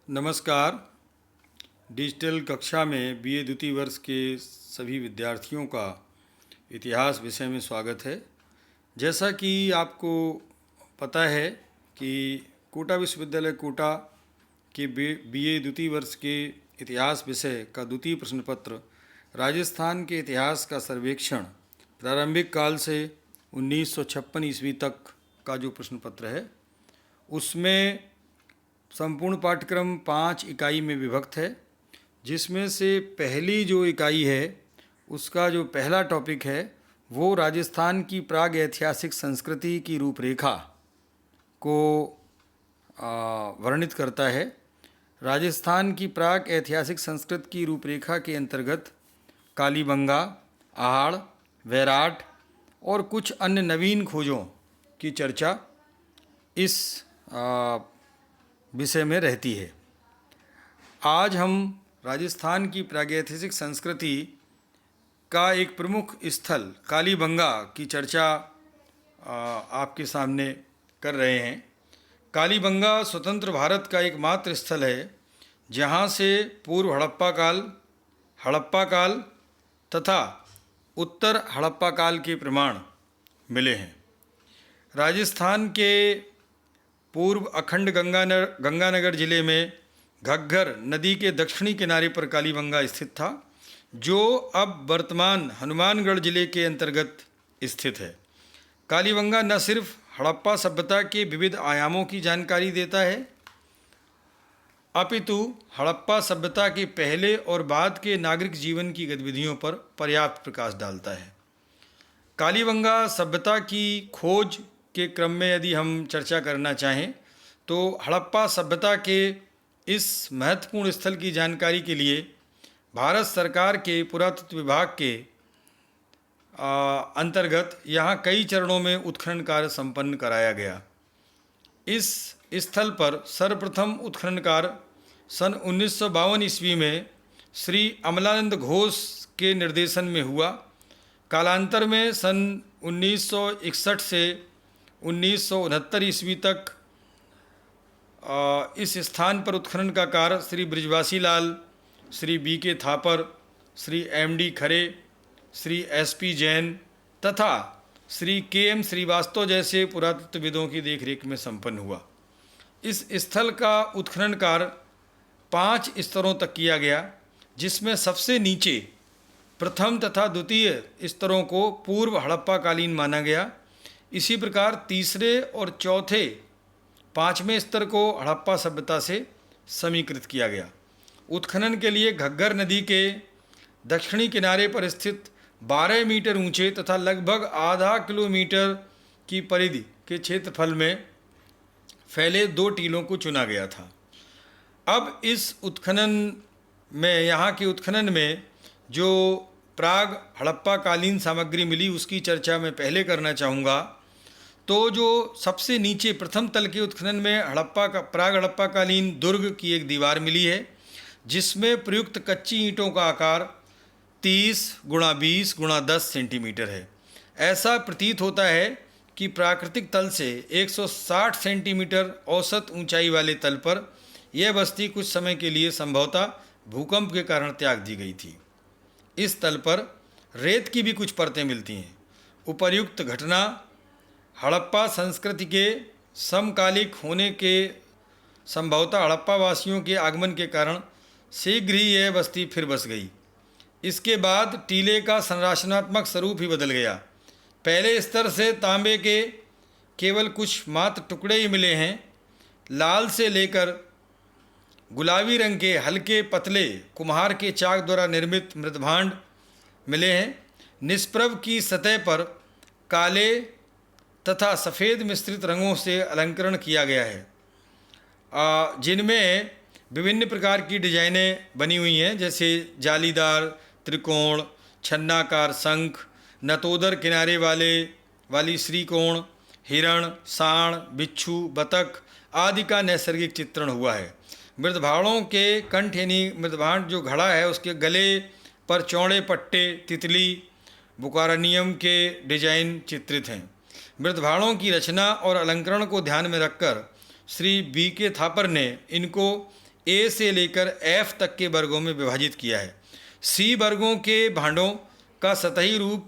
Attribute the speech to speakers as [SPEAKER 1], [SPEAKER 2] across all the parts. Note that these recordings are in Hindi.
[SPEAKER 1] नमस्कार। डिजिटल कक्षा में बीए द्वितीय वर्ष के सभी विद्यार्थियों का इतिहास विषय में स्वागत है। जैसा कि आपको पता है कि कोटा विश्वविद्यालय कोटा के बीए द्वितीय वर्ष के इतिहास विषय का द्वितीय प्रश्न पत्र राजस्थान के इतिहास का सर्वेक्षण प्रारंभिक काल से 1956 ईस्वी तक का जो प्रश्न पत्र है उसमें संपूर्ण पाठ्यक्रम 5 इकाई में विभक्त है, जिसमें से पहली जो इकाई है उसका जो पहला टॉपिक है वो राजस्थान की प्राग ऐतिहासिक संस्कृति की रूपरेखा को वर्णित करता है। राजस्थान की प्राग ऐतिहासिक संस्कृति की रूपरेखा के अंतर्गत कालीबंगा, आहड़, वैराट और कुछ अन्य नवीन खोजों की चर्चा इस विषय में रहती है। आज हम राजस्थान की प्रागैतिहासिक संस्कृति का एक प्रमुख स्थल कालीबंगा की चर्चा आपके सामने कर रहे हैं। कालीबंगा स्वतंत्र भारत का एकमात्र स्थल है जहां से पूर्व हड़प्पा काल तथा उत्तर हड़प्पा काल के प्रमाण मिले हैं। राजस्थान के पूर्व अखंड गंगानगर जिले में घग्गर नदी के दक्षिणी किनारे पर कालीबंगा स्थित था, जो अब वर्तमान हनुमानगढ़ जिले के अंतर्गत स्थित है। कालीबंगा न सिर्फ हड़प्पा सभ्यता के विविध आयामों की जानकारी देता है, अपितु हड़प्पा सभ्यता के पहले और बाद के नागरिक जीवन की गतिविधियों पर पर्याप्त प्रकाश डालता है। कालीबंगा सभ्यता की खोज के क्रम में यदि हम चर्चा करना चाहें तो हड़प्पा सभ्यता के इस महत्वपूर्ण स्थल की जानकारी के लिए भारत सरकार के पुरातत्व विभाग के अंतर्गत यहाँ कई चरणों में उत्खनन कार्य संपन्न कराया गया। इस स्थल पर सर्वप्रथम उत्खनन कार्य सन 1952 ईस्वी में श्री अमलानंद घोष के निर्देशन में हुआ। कालांतर में सन 1961 से 1969 ईस्वी तक इस स्थान पर उत्खनन का कार्य श्री बृजवासी लाल, श्री बी.के. थापर, श्री एम.डी. खरे, श्री एस.पी. जैन तथा श्री के.एम. श्रीवास्तव जैसे पुरातत्वविदों की देखरेख में संपन्न हुआ। इस स्थल का उत्खनन कार्य 5 स्तरों तक किया गया, जिसमें सबसे नीचे प्रथम तथा द्वितीय स्तरों को पूर्व हड़प्पा कालीन माना गया। इसी प्रकार तीसरे और चौथे 5वें स्तर को हड़प्पा सभ्यता से समीकृत किया गया। उत्खनन के लिए घग्गर नदी के दक्षिणी किनारे पर स्थित 12 मीटर ऊंचे तथा लगभग आधा किलोमीटर की परिधि के क्षेत्रफल में फैले 2 टीलों को चुना गया था। अब इस उत्खनन में यहाँ के उत्खनन में जो प्राग हड़प्पा कालीन सामग्री मिली उसकी चर्चा मैं पहले करना चाहूँगा। तो जो सबसे नीचे प्रथम तल के उत्खनन में प्राग हड़प्पा कालीन दुर्ग की एक दीवार मिली है, जिसमें प्रयुक्त कच्ची ईंटों का आकार 30 × 20 × 10 सेंटीमीटर है। ऐसा प्रतीत होता है कि प्राकृतिक तल से 160 सेंटीमीटर औसत ऊंचाई वाले तल पर यह बस्ती कुछ समय के लिए संभवतः भूकंप के कारण त्याग दी गई थी। इस तल पर रेत की भी कुछ परतें मिलती हैं। उपर्युक्त घटना हड़प्पा संस्कृति के समकालिक होने के संभवतः हड़प्पा वासियों के आगमन के कारण शीघ्र ही यह बस्ती फिर बस गई। इसके बाद टीले का संरचनात्मक स्वरूप ही बदल गया। पहले स्तर से तांबे के केवल कुछ मात्र टुकड़े ही मिले हैं। लाल से लेकर गुलाबी रंग के हल्के पतले कुम्हार के चाक द्वारा निर्मित मृदभांड मिले हैं। निष्प्रभ की सतह पर काले तथा सफ़ेद मिश्रित रंगों से अलंकरण किया गया है, जिनमें विभिन्न प्रकार की डिजाइनें बनी हुई हैं, जैसे जालीदार, त्रिकोण, छन्नाकार शंख, नतोदर किनारे वाली श्रीकोण, हिरण, सांड, बिच्छू, बतख आदि का नैसर्गिक चित्रण हुआ है। मृदभांडों के कंठ यानी मृदभांड जो घड़ा है उसके गले पर चौड़े पट्टे तितली बुकारानियम के डिजाइन चित्रित हैं। मृदभांडों की रचना और अलंकरण को ध्यान में रखकर श्री बी.के. थापर ने इनको ए से लेकर एफ तक के वर्गों में विभाजित किया है। सी वर्गों के भांडों का सतही रूप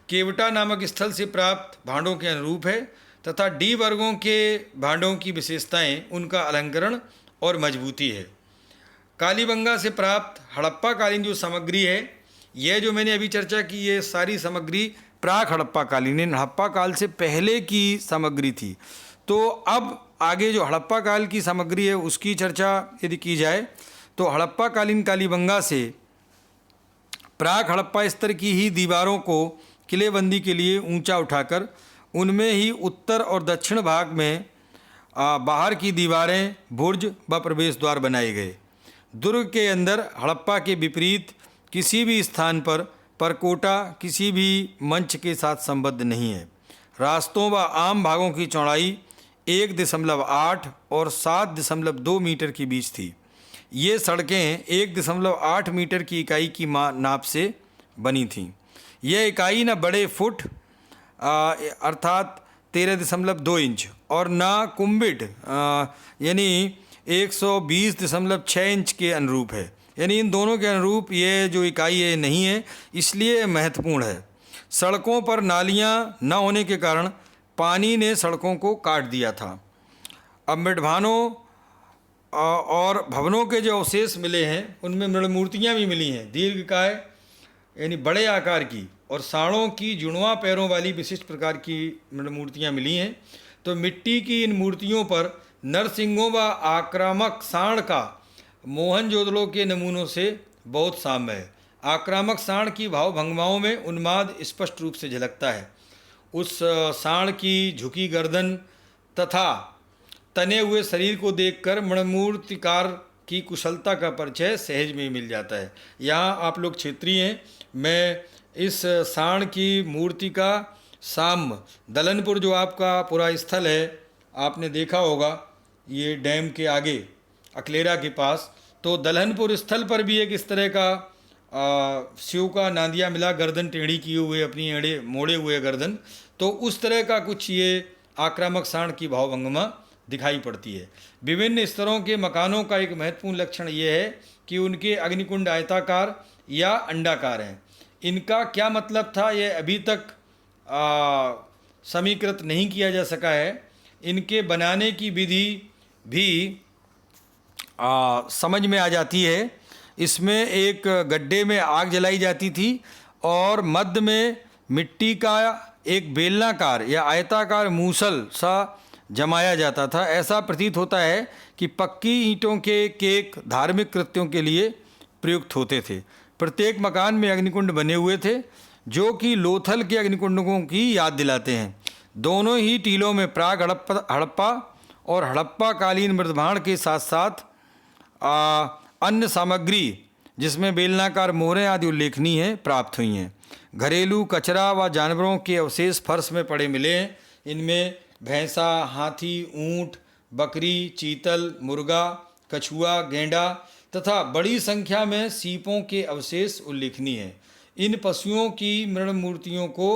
[SPEAKER 1] केवटा नामक स्थल से प्राप्त भांडों के अनुरूप है तथा डी वर्गों के भांडों की विशेषताएं उनका अलंकरण और मजबूती है। कालीबंगा से प्राप्त हड़प्पा कालीन जो सामग्री है, यह जो मैंने अभी चर्चा की, ये सारी सामग्री प्राक हड़प्पा कालीन, हड़प्पा काल से पहले की सामग्री थी। तो अब आगे जो हड़प्पा काल की सामग्री है उसकी चर्चा यदि की जाए तो हड़प्पा कालीन कालीबंगा से प्राक हड़प्पा स्तर की ही दीवारों को किलेबंदी के लिए ऊंचा उठाकर उनमें ही उत्तर और दक्षिण भाग में बाहर की दीवारें, बुर्ज व प्रवेश द्वार बनाए गए। दुर्ग के अंदर हड़प्पा के विपरीत किसी भी स्थान पर परकोटा किसी भी मंच के साथ संबद्ध नहीं है। रास्तों व आम भागों की चौड़ाई 1.8 और 7.2 मीटर के बीच थी। ये सड़कें 1.8 मीटर की इकाई की नाप से बनी थीं। यह इकाई न बड़े फुट अर्थात 13.2 इंच और न कुंबिट यानी 120.6 इंच के अनुरूप है। यानी इन दोनों के अनुरूप ये जो इकाई है नहीं है, इसलिए महत्वपूर्ण है। सड़कों पर नालियां न होने के कारण पानी ने सड़कों को काट दिया था। अब मृडभानों और भवनों के जो अवशेष मिले हैं उनमें मृणमूर्तियाँ भी मिली हैं, दीर्घकाय यानी बड़े आकार की और साड़ों की जुड़वां पैरों वाली विशिष्ट प्रकार की मृणमूर्तियाँ मिली हैं। तो मिट्टी की इन मूर्तियों पर नरसिंहों व आक्रामक साण का मोहनजोदड़ो के नमूनों से बहुत साम्य है। आक्रामक साण की भाव भंगिमाओं में उन्माद स्पष्ट रूप से झलकता है। उस साण की झुकी गर्दन तथा तने हुए शरीर को देखकर मणिमूर्तिकार की कुशलता का परिचय सहज में ही मिल जाता है। यहाँ आप लोग क्षेत्रीय हैं, मैं इस साण की मूर्ति का साम्य दलनपुर जो आपका पूरा स्थल है आपने देखा होगा, ये डैम के आगे अकलेरा के पास, तो दलहनपुर स्थल पर भी एक इस तरह का शिव का नांदिया मिला, गर्दन टेढ़ी किए हुए, अपनी एड़े मोड़े हुए गर्दन, तो उस तरह का कुछ ये आक्रामक साण की भावभंगिमा दिखाई पड़ती है। विभिन्न स्तरों के मकानों का एक महत्वपूर्ण लक्षण ये है कि उनके अग्निकुंड आयताकार या अंडाकार हैं। इनका क्या मतलब था ये अभी तक समीकृत नहीं किया जा सका है। इनके बनाने की विधि भी समझ में आ जाती है। इसमें एक गड्ढे में आग जलाई जाती थी और मध्य में मिट्टी का एक बेलनाकार या आयताकार मूसल सा जमाया जाता था। ऐसा प्रतीत होता है कि पक्की ईंटों के केक धार्मिक कृत्यों के लिए प्रयुक्त होते थे। प्रत्येक मकान में अग्निकुंड बने हुए थे जो कि लोथल के अग्निकुंडों की याद दिलाते हैं। दोनों ही टीलों में प्राग हड़प्पा और हड़प्पा कालीन मृदभाण के साथ साथ अन्य सामग्री जिसमें बेलनाकार मोहरें आदि उल्लेखनीय हैं प्राप्त हुई हैं। घरेलू कचरा व जानवरों के अवशेष फर्श में पड़े मिले हैं। इनमें भैंसा, हाथी, ऊंट, बकरी, चीतल, मुर्गा, कछुआ, गेंडा तथा बड़ी संख्या में सीपों के अवशेष उल्लेखनीय हैं। इन पशुओं की मृण मूर्तियों को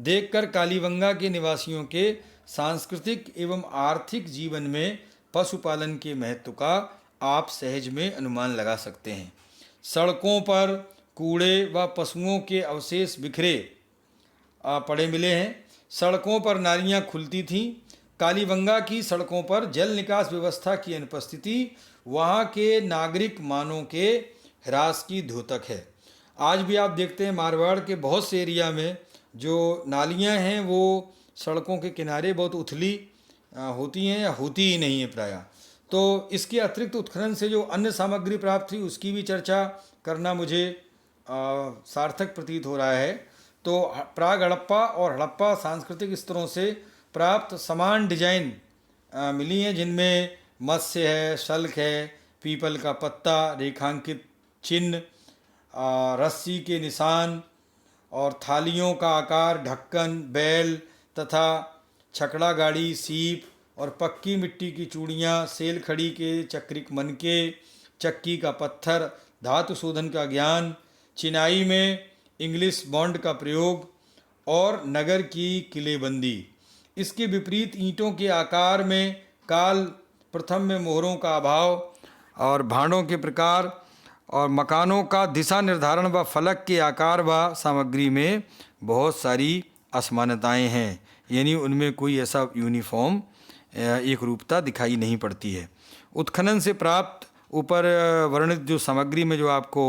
[SPEAKER 1] देखकर कालीबंगा के निवासियों के सांस्कृतिक एवं आर्थिक जीवन में पशुपालन के महत्व का आप सहज में अनुमान लगा सकते हैं। सड़कों पर कूड़े व पशुओं के अवशेष बिखरे पड़े मिले हैं। सड़कों पर नालियाँ खुलती थीं। कालीबंगा की सड़कों पर जल निकास व्यवस्था की अनुपस्थिति वहाँ के नागरिक मानों के ह्रास की द्योतक है। आज भी आप देखते हैं मारवाड़ के बहुत से एरिया में जो नालियाँ हैं वो सड़कों के किनारे बहुत उथली होती हैं या होती ही नहीं है प्रायः। तो इसके अतिरिक्त उत्खनन से जो अन्य सामग्री प्राप्त हुई उसकी भी चर्चा करना मुझे सार्थक प्रतीत हो रहा है। तो प्राग हड़प्पा और हड़प्पा सांस्कृतिक स्तरों से प्राप्त समान डिजाइन मिली हैं जिनमें मत्स्य है, शल्क है, पीपल का पत्ता, रेखांकित चिन्ह, रस्सी के निशान और थालियों का आकार, ढक्कन, बैल तथा छकड़ा गाड़ी, सीप और पक्की मिट्टी की चूड़ियाँ, सेल खड़ी के चक्रिक मनके, चक्की का पत्थर, धातु शोधन का ज्ञान, चिनाई में इंग्लिश बॉन्ड का प्रयोग और नगर की किलेबंदी। इसके विपरीत ईंटों के आकार में काल प्रथम में मोहरों का अभाव, और भांडों के प्रकार और मकानों का दिशा निर्धारण व फलक के आकार व सामग्री में बहुत सारी असमानताएं हैं, यानी उनमें कोई ऐसा यूनिफॉर्म एक रूपता दिखाई नहीं पड़ती है। उत्खनन से प्राप्त ऊपर वर्णित जो सामग्री में जो आपको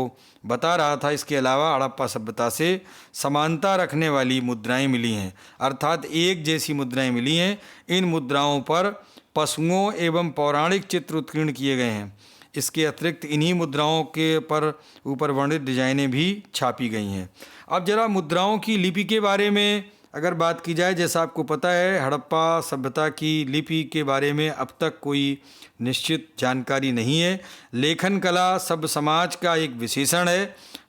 [SPEAKER 1] बता रहा था, इसके अलावा हड़प्पा सभ्यता से समानता रखने वाली मुद्राएं मिली हैं, अर्थात एक जैसी मुद्राएं मिली हैं। इन मुद्राओं पर पशुओं एवं पौराणिक चित्र उत्कीर्ण किए गए हैं। इसके अतिरिक्त इन्हीं मुद्राओं के पर ऊपर वर्णित डिजाइनें भी छापी गई हैं। अब जरा मुद्राओं की लिपि के बारे में अगर बात की जाए, जैसा आपको पता है हड़प्पा सभ्यता की लिपि के बारे में अब तक कोई निश्चित जानकारी नहीं है। लेखन कला सभ्य समाज का एक विशेषण है।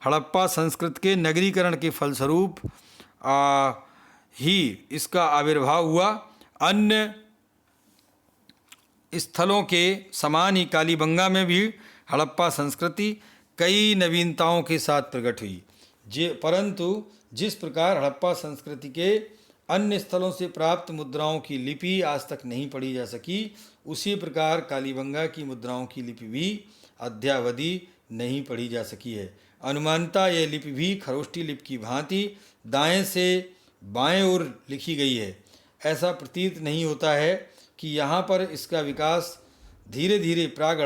[SPEAKER 1] हड़प्पा संस्कृति के नगरीकरण के फलस्वरूप ही इसका आविर्भाव हुआ। अन्य स्थलों के समान ही कालीबंगा में भी हड़प्पा संस्कृति कई नवीनताओं के साथ प्रकट हुई। परंतु जिस प्रकार हड़प्पा संस्कृति के अन्य स्थलों से प्राप्त मुद्राओं की लिपि आज तक नहीं पढ़ी जा सकी, उसी प्रकार कालीबंगा की मुद्राओं की लिपि भी अद्यावधि नहीं पढ़ी जा सकी है। अनुमानतः यह लिपि भी खरोष्टी लिपि की भांति दाएं से बाएं ओर लिखी गई है। ऐसा प्रतीत नहीं होता है कि यहाँ पर इसका विकास धीरे धीरे प्राग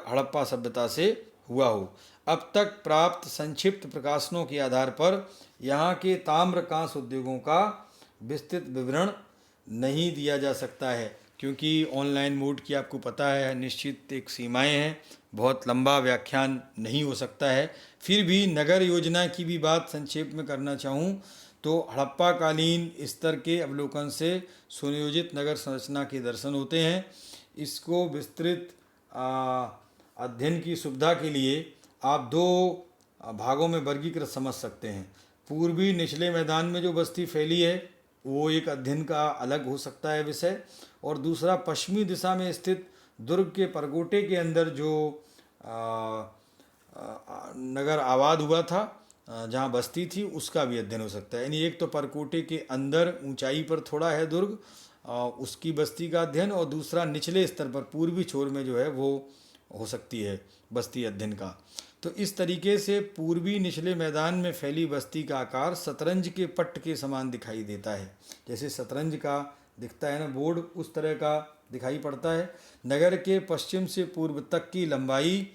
[SPEAKER 1] हड़प्पा सभ्यता से हुआ हो। अब तक प्राप्त संक्षिप्त प्रकाशनों के आधार पर यहाँ के ताम्र कांस उद्योगों का विस्तृत विवरण नहीं दिया जा सकता है, क्योंकि ऑनलाइन मोड की आपको पता है निश्चित एक सीमाएं हैं, बहुत लंबा व्याख्यान नहीं हो सकता है। फिर भी नगर योजना की भी बात संक्षेप में करना चाहूँ तो हड़प्पा कालीन स्तर के अवलोकन से सुनियोजित नगर संरचना के दर्शन होते हैं। इसको विस्तृत अध्ययन की सुविधा के लिए आप दो भागों में वर्गीकृत समझ सकते हैं। पूर्वी निचले मैदान में जो बस्ती फैली है वो एक अध्ययन का अलग हो सकता है विषय, और दूसरा पश्चिमी दिशा में स्थित दुर्ग के परकोटे के अंदर जो नगर आबाद हुआ था, जहाँ बस्ती थी, उसका भी अध्ययन हो सकता है। यानी एक तो परकोटे के अंदर ऊंचाई पर थोड़ा है दुर्ग, उसकी बस्ती का अध्ययन, और दूसरा निचले स्तर पर पूर्वी छोर में जो है वो हो सकती है बस्ती अध्ययन का। तो इस तरीके से पूर्वी निचले मैदान में फैली बस्ती का आकार शतरंज के पट्ट के समान दिखाई देता है। जैसे शतरंज का दिखता है ना बोर्ड, उस तरह का दिखाई पड़ता है। नगर के पश्चिम से पूर्व तक की लंबाई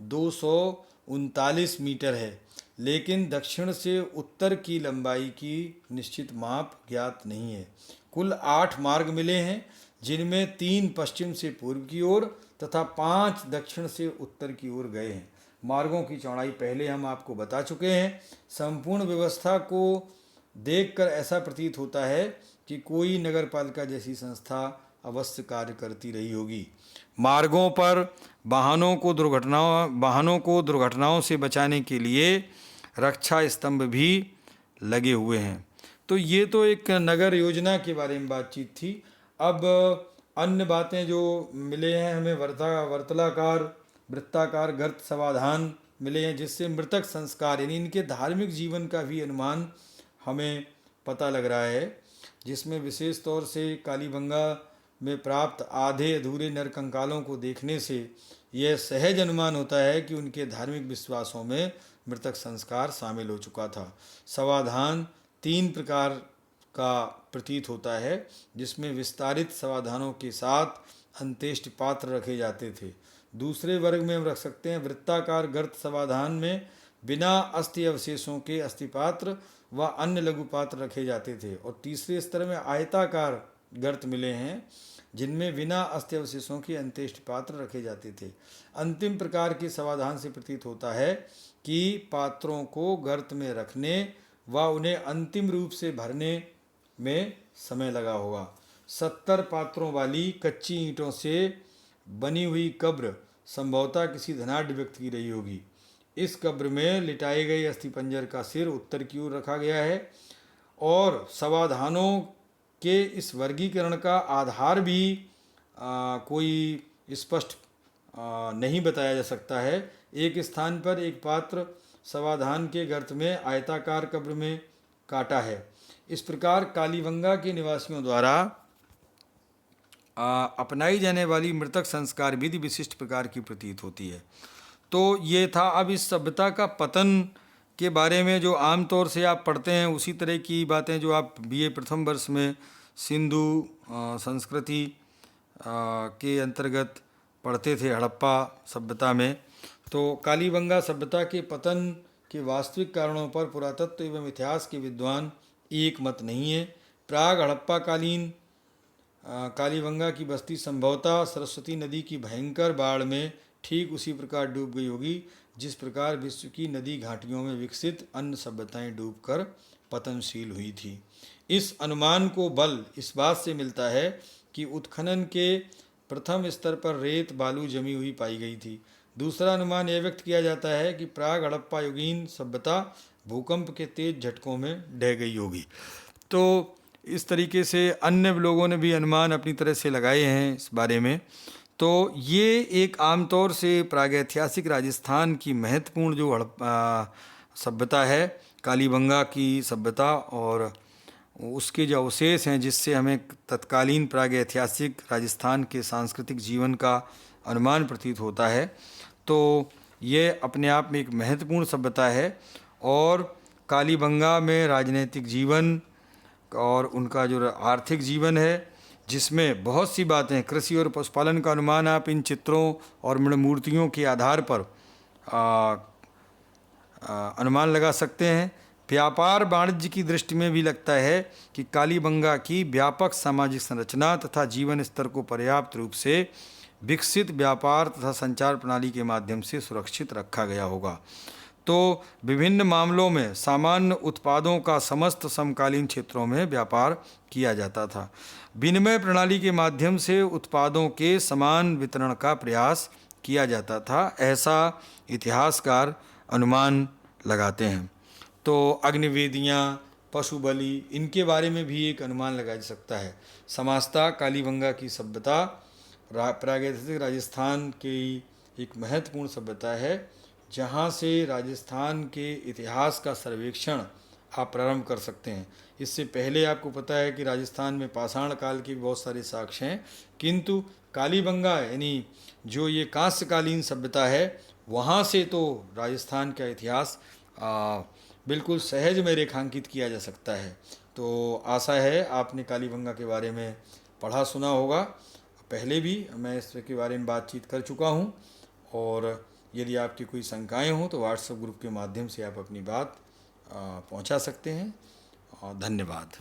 [SPEAKER 1] 239 मीटर है, लेकिन दक्षिण से उत्तर की लंबाई की निश्चित माप ज्ञात नहीं है। कुल 8 मार्ग मिले हैं, जिनमें 3 पश्चिम से पूर्व की ओर तथा 5 दक्षिण से उत्तर की ओर गए हैं। मार्गों की चौड़ाई पहले हम आपको बता चुके हैं। संपूर्ण व्यवस्था को देखकर ऐसा प्रतीत होता है कि कोई नगर पालिका जैसी संस्था अवश्य कार्य करती रही होगी। मार्गों पर वाहनों को दुर्घटनाओं से बचाने के लिए रक्षा स्तंभ भी लगे हुए हैं। तो ये तो एक नगर योजना के बारे में बातचीत थी। अब अन्य बातें जो मिले हैं हमें, वृत्ताकार गर्त समाधान मिले हैं, जिससे मृतक संस्कार यानी इनके धार्मिक जीवन का भी अनुमान हमें पता लग रहा है, जिसमें विशेष तौर से कालीबंगा में प्राप्त आधे अधूरे नरकंकालों को देखने से यह सहज अनुमान होता है कि उनके धार्मिक विश्वासों में मृतक संस्कार शामिल हो चुका था। समाधान 3 प्रकार का प्रतीत होता है, जिसमें विस्तारित समाधानों के साथ अंत्येष्टि पात्र रखे जाते थे। दूसरे वर्ग में हम रख सकते हैं वृत्ताकार गर्त समाधान में बिना अस्थि अवशेषों के अस्थिपात्र व अन्य लघु पात्र रखे जाते थे, और तीसरे स्तर में आयताकार गर्त मिले हैं, जिनमें बिना अस्थि अवशेषों के अंत्येष्टि पात्र रखे जाते थे। अंतिम प्रकार के समाधान से प्रतीत होता है कि पात्रों को गर्त में रखने व उन्हें अंतिम रूप से भरने में समय लगा होगा। 70 पात्रों वाली कच्ची ईंटों से बनी हुई कब्र संभवतः किसी धनाढ्य व्यक्ति की रही होगी। इस कब्र में लिटाए गए अस्थिपंजर का सिर उत्तर की ओर रखा गया है, और समाधानों के इस वर्गीकरण का आधार भी कोई स्पष्ट नहीं बताया जा सकता है। एक स्थान पर एक पात्र समाधान के गर्त में आयताकार कब्र में काटा है। इस प्रकार कालीबंगा के निवासियों द्वारा अपनाई जाने वाली मृतक संस्कार विधि विशिष्ट प्रकार की प्रतीत होती है। तो ये था। अब इस सभ्यता का पतन के बारे में जो आमतौर से आप पढ़ते हैं उसी तरह की बातें जो आप बीए प्रथम वर्ष में सिंधु संस्कृति के अंतर्गत पढ़ते थे हड़प्पा सभ्यता में। तो कालीबंगा सभ्यता के पतन के वास्तविक कारणों पर पुरातत्व एवं इतिहास के विद्वान एक मत नहीं है। प्राग हड़प्पा कालीन कालीबंगा की बस्ती संभवतः सरस्वती नदी की भयंकर बाढ़ में ठीक उसी प्रकार डूब गई होगी जिस प्रकार विश्व की नदी घाटियों में विकसित अन्य सभ्यताएं डूबकर पतनशील हुई थी। इस अनुमान को बल इस बात से मिलता है कि उत्खनन के प्रथम स्तर पर रेत बालू जमी हुई पाई गई थी। दूसरा अनुमान यह व्यक्त किया जाता है कि प्राग हड़प्पा युगीन सभ्यता भूकंप के तेज झटकों में ढह गई होगी। तो इस तरीके से अन्य लोगों ने भी अनुमान अपनी तरह से लगाए हैं इस बारे में। तो ये एक आमतौर से प्रागैतिहासिक राजस्थान की महत्वपूर्ण जो सभ्यता है कालीबंगा की सभ्यता और उसके जो अवशेष हैं जिससे हमें तत्कालीन प्रागैतिहासिक राजस्थान के सांस्कृतिक जीवन का अनुमान प्रतीत होता है। तो ये अपने आप में एक महत्वपूर्ण सभ्यता है। और कालीबंगा में राजनीतिक जीवन और उनका जो आर्थिक जीवन है जिसमें बहुत सी बातें कृषि और पशुपालन का अनुमान आप इन चित्रों और मृणमूर्तियों के आधार पर अनुमान लगा सकते हैं। व्यापार वाणिज्य की दृष्टि में भी लगता है कि कालीबंगा की व्यापक सामाजिक संरचना तथा जीवन स्तर को पर्याप्त रूप से विकसित व्यापार तथा संचार प्रणाली के माध्यम से सुरक्षित रखा गया होगा। तो विभिन्न मामलों में सामान्य उत्पादों का समस्त समकालीन क्षेत्रों में व्यापार किया जाता था। विनिमय प्रणाली के माध्यम से उत्पादों के समान वितरण का प्रयास किया जाता था, ऐसा इतिहासकार अनुमान लगाते हैं। तो अग्निवेदियाँ, पशु बलि, इनके बारे में भी एक अनुमान लगाया जा सकता है। समाजता कालीबंगा की सभ्यता प्रागैतिहासिक राजस्थान की एक महत्वपूर्ण सभ्यता है जहाँ से राजस्थान के इतिहास का सर्वेक्षण आप प्रारंभ कर सकते हैं। इससे पहले आपको पता है कि राजस्थान में पाषाण काल के बहुत सारे साक्ष्य हैं, किंतु कालीबंगा यानी जो ये कांस्यकालीन सभ्यता है वहाँ से तो राजस्थान का इतिहास बिल्कुल सहज में रेखांकित किया जा सकता है। तो आशा है आपने कालीबंगा के बारे में पढ़ा सुना होगा। पहले भी मैं इसके बारे में बातचीत कर चुका हूँ और यदि आपकी कोई शंकाएं हों तो व्हाट्सएप ग्रुप के माध्यम से आप अपनी बात पहुंचा सकते हैं। धन्यवाद।